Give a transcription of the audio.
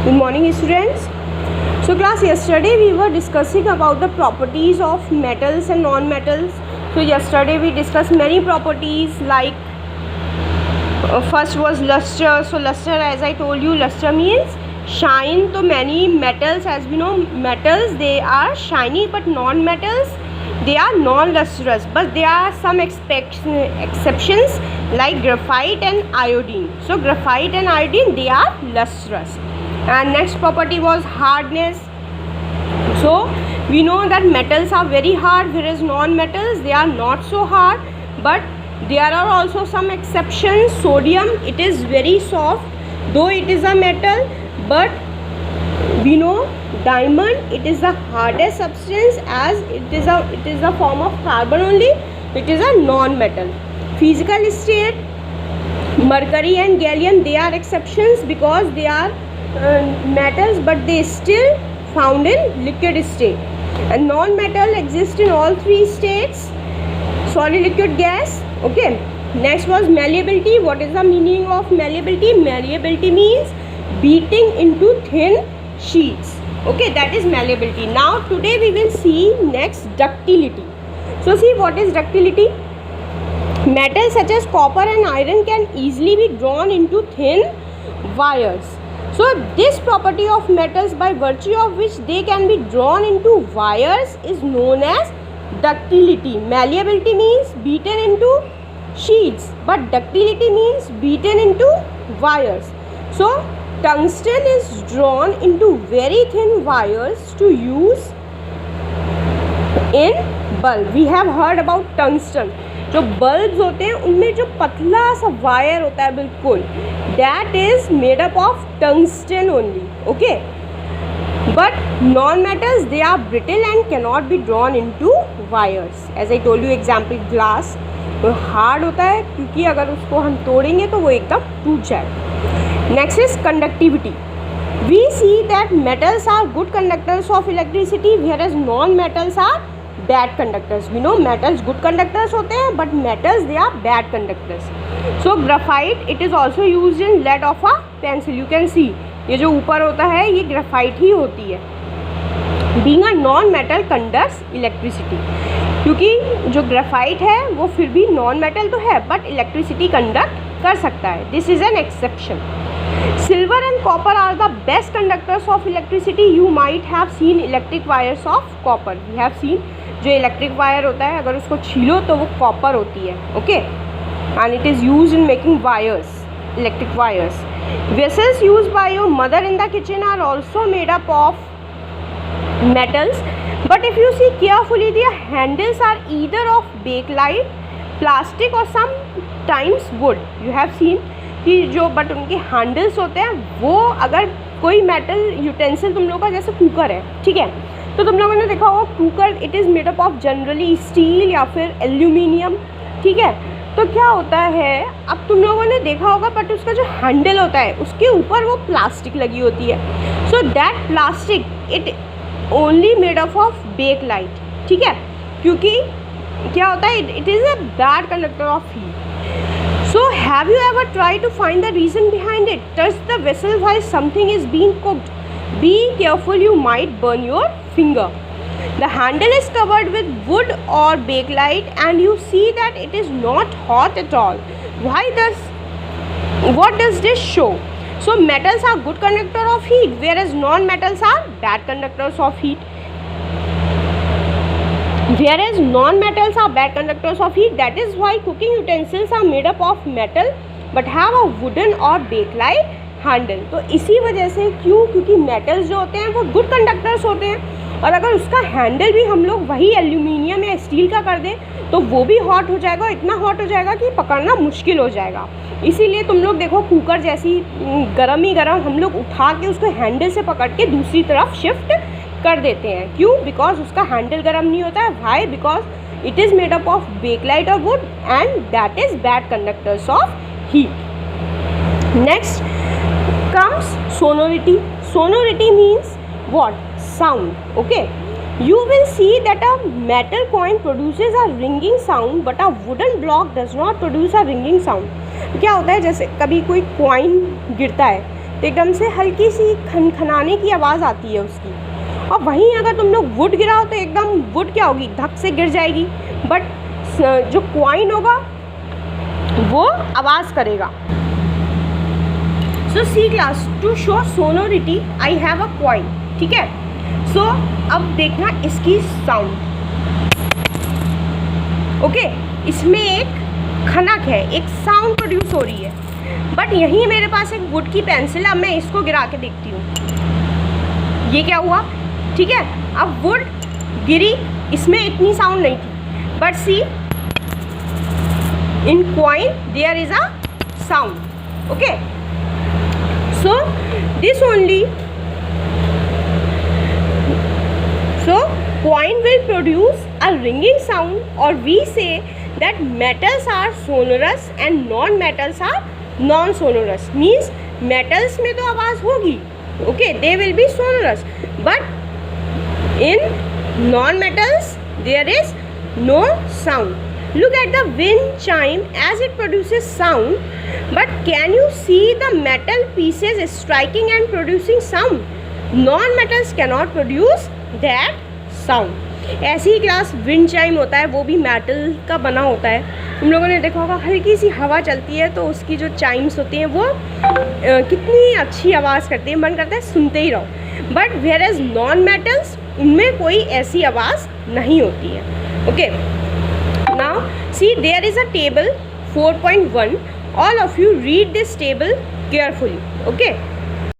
Good morning, students. So class, yesterday we were discussing about the properties of metals and non-metals. So yesterday we discussed many properties like first was luster. So luster, as I told you, luster means shine. So many metals, as we know, metals they are shiny, but non-metals they are non-lustrous. But there are some exceptions like graphite and iodine. So graphite and iodine they are lustrous. And next property was hardness. So we know that metals are very hard, whereas non-metals they are not so hard, but there are also some exceptions. Sodium, it is very soft, though it is a metal, but we know diamond, it is the hardest substance, as it is a form of carbon only. It is a non-metal. Physical state, mercury and gallium, they are exceptions because they are metals, but they still found in liquid state. And non-metal exist in all three states: solid, liquid, gas. Okay. Next was malleability. What is the meaning of malleability? Malleability means beating into thin sheets. Okay, that is malleability. Now today we will see next ductility. So see, what is ductility? Metals such as copper and iron can easily be drawn into thin wires. So this property of metals, by virtue of which they can be drawn into wires, is known as ductility. Malleability means beaten into sheets, but ductility means beaten into wires. So tungsten is drawn into very thin wires to use in bulb. We have heard about tungsten. जो bulbs होते हैं उनमें जो पतला सा wire होता है बिल्कुल, that is made up of tungsten only. Okay, but non metals they are brittle and can not be drawn into wires. As I told you, example glass, वो हार्ड होता है क्योंकि अगर उसको हम तोड़ेंगे तो वो एकदम टूट जाएगा. Next is conductivity. We see that metals are good conductors of electricity, whereas non metals are bad conductors. We know metals good conductors होते हैं, but metals they are bad conductors. So graphite it is also used in lead of a pencil. You can see ये जो ऊपर होता है ये graphite ही होती है. Being a non-metal conducts electricity. क्योंकि जो ग्राफाइट है वो फिर भी नॉन मेटल तो है, बट इलेक्ट्रिसिटी कंडक्ट कर सकता है. This is an exception. Silver and copper are the best conductors of electricity. You might have seen electric wires of copper. We have seen जो इलेक्ट्रिक वायर होता है अगर उसको छीलो तो वो कॉपर होती है. Okay, and it is use in making wires, electric wires. Vessels use by your mother in the kitchen are also made up of metals, but if you see carefully their handles are either of bakelite, plastic और some times wood. You have seen कि जो but उनके handles होते हैं वो, अगर कोई metal utensil तुम लोगों का जैसे कुकर है, ठीक है, तो तुम लोगों ने देखा होगा cooker it is made up of generally steel या फिर एल्यूमिनियम. ठीक है, तो क्या होता है, अब तुम लोगों ने देखा होगा बट उसका जो हैंडल होता है उसके ऊपर वो प्लास्टिक लगी होती है. So that plastic it only made up of bakelite. ठीक है, क्योंकि क्या होता है, it is a bad conductor of heat. So have you ever tried to find the reason behind it? Touch the vessel while something is being cooked. Be careful, you might burn your finger. The handle is covered with wood or bakelite and you see that it is not hot at all. What does this show? So metals are good conductor of heat, whereas non-metals are bad conductors of heat. Whereas non-metals are bad conductors of heat. That is why cooking utensils are made up of metal but have a wooden or bakelite handle. तो इसी वजह से क्योंकि metals जो होते हैं वो good conductors होते हैं, और अगर उसका हैंडल भी हम लोग वही एल्यूमिनियम या स्टील का कर दें तो वो भी हॉट हो जाएगा, इतना हॉट हो जाएगा कि पकड़ना मुश्किल हो जाएगा. इसीलिए तुम लोग देखो कुकर जैसी गरम ही गरम हम लोग उठा के उसको हैंडल से पकड़ के दूसरी तरफ शिफ्ट कर देते हैं. क्यों? बिकॉज उसका हैंडल गर्म नहीं होता है. Why? Because it is made up of bakelite और wood and that is bad conductors of heat. Next comes sonority. Sonority means what? Sound. Okay, you will see that a metal coin produces a ringing sound but a wooden block does not produce a ringing sound. क्या होता है, जैसे कभी कोई coin गिरता है तो एकदम से हल्की सी खनखनाने की आवाज़ आती है उसकी। और वहीं अगर तुम लोग वुड गिराओ तो एकदम वुड क्या होगी, धक से गिर जाएगी, बट जो कॉइन होगा वो आवाज़ करेगा। So see class, to show sonority I have a coin, ठीक है। सो अब देखना इसकी साउंड, ओके। इसमें एक खनक है, एक साउंड प्रोड्यूस हो रही है, बट यहीं मेरे पास एक वुड की पेंसिल है। अब मैं इसको गिरा के देखती हूँ, ये क्या हुआ, ठीक है। अब वुड गिरी, इसमें इतनी साउंड नहीं थी, but see in coin there is a sound, okay. So this only, so coin will produce a ringing sound, or we say that metals are sonorous and non-metals are non-sonorous. Means metals में तो आवाज़ होगी, okay, they will be sonorous, but in non-metals there is no sound. Look at the wind chime as it produces sound, but can you see the metal pieces striking and producing sound? Non-metals cannot produce that sound. ऐसी ही class wind chime होता है, वो भी metal का बना होता है। तुम लोगों ने देखा होगा हल्की सी हवा चलती है तो उसकी जो चाइम्स होती हैं वो कितनी अच्छी आवाज़ करती है, मन करता है सुनते ही रहो। But whereas non metals, उनमें कोई ऐसी आवाज़ नहीं होती है, okay. Now see there is a table 4.1, all of you read this table carefully, okay.